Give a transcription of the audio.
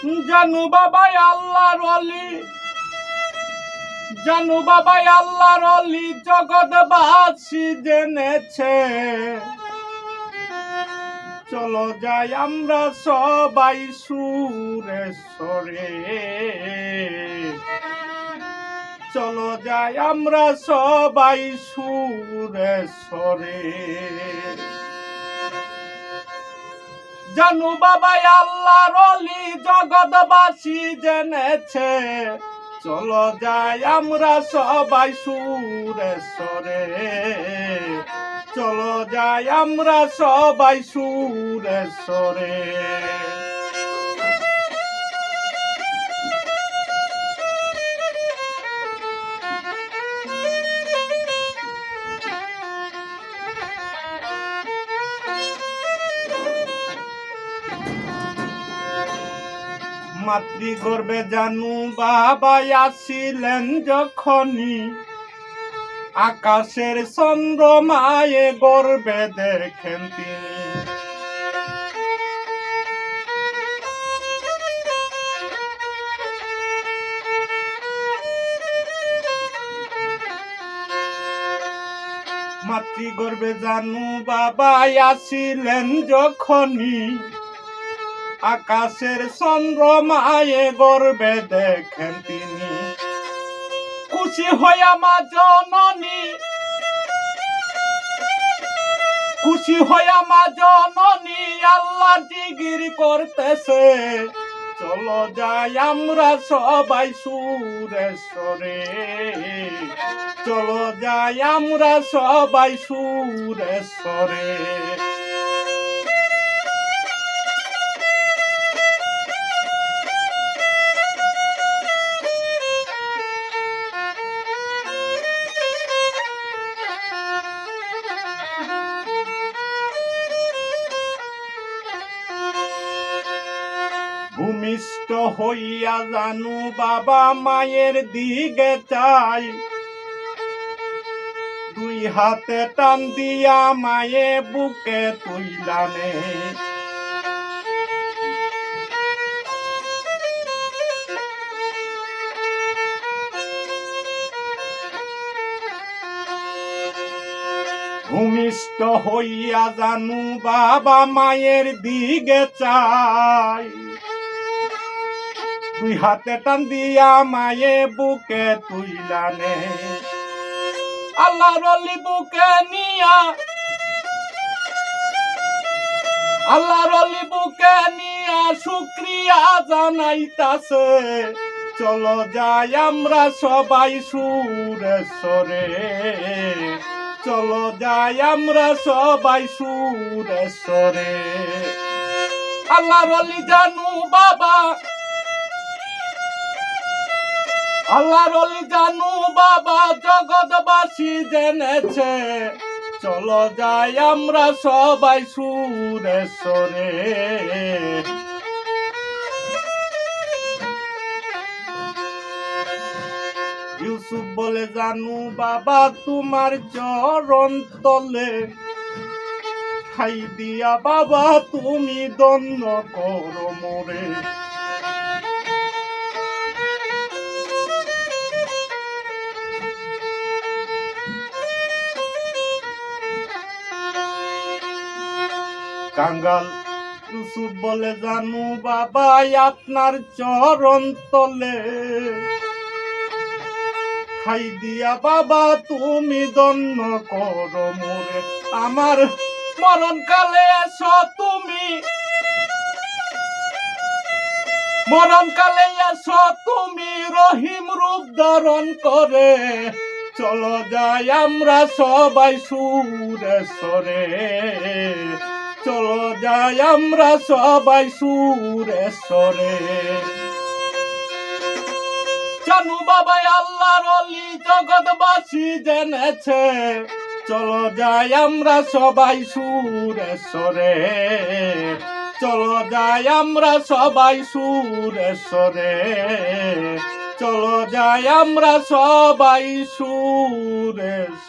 জানু বাবাই আল্লাহর ওলি, জানু বাবাই আল্লাহর ওলি, জগৎবাসী জেনেছে। চলো যাই আমরা সবাই সুরেশ্বরে, চলো যাই আমরা সবাই সুরেশ্বরে। জানু বাবাই আল্লাহর ওলি, জগৎবাসী জেনেছে। চলো যাই আমরা সবাই সুরেশ্বরে, চলো যাই আমরা সবাই সুরেশ্বরে। মাতৃগর্ভে জানু বাবা আসিলেন যখনই, আকাশের চন্দ্রমায়ে গর্বে দেখেন তিনি। মাতৃগর্ভে জানু বাবা আসিলেন যখনই, আকাশের চন্দ্রমায়ে গর্বে দেখেন তিনি। খুশি হইয়া মা জননী, খুশি হইয়া মা জননী আল্লাহ জিকির করতেছে। চলো যাই আমরা সবাই সুরেশ্বরে, চলো যাই আমরা সবাই সুরেশ্বরে। ভূমিষ্ঠ হইয়া জানু বাবা মায়ের দিকে চাই, দুই হাতে টান দিয়া মায়ে বুকে তুইলানে। ভূমিষ্ঠ হইয়া জানু বাবা মায়ের দিকে চাই, দুই হাতে টান দিয়া মায়ে বুকে তুইলানে। আল্লাহর ওলি বুকে নিয়া, আল্লাহর ওলি বুকে নিয়া শুকরিয়া জানাইতাছে। চলো যাই আমরা সবাই সুরেশ্বরে, চলো যাই আমরা সবাই সুরেশ্বরে। আল্লাহর ওলি জানু বাবা, আল্লাহর ওলি জানু বাবা জগৎবাসী জেনেছে। চলো যাই আমরা সবাই সুরেশ্বরে। ইউসুফ বলে জানু বাবা তোমার চরণ তলে, খাই দিয়া বাবা তুমি দন্য করো মোরে। কাঙ্গাল ইউসুফ বলে জানু বাবা আপনার চরণ তলে, খাই দিয়া বাবা তুমি দন্য করো মোরে। আমার মরণকালে এসো তুমি, মরণকালে এসো তুমি রহিম রূপ ধারণ করে। চলো যাই আমরা সবাই সুরেশ্বরে, চলো যাই আমরা সবাই সুরেশ্বরে। জানু বাবাই আল্লাহর ওলি জগৎবাসী জেনেছে। চলো যাই আমরা সবাই সুরেশ্বরে, চলো যাই আমরা সবাই সুরেশ্বরে, চলো যাই আমরা সবাই সুরেশ্বরে।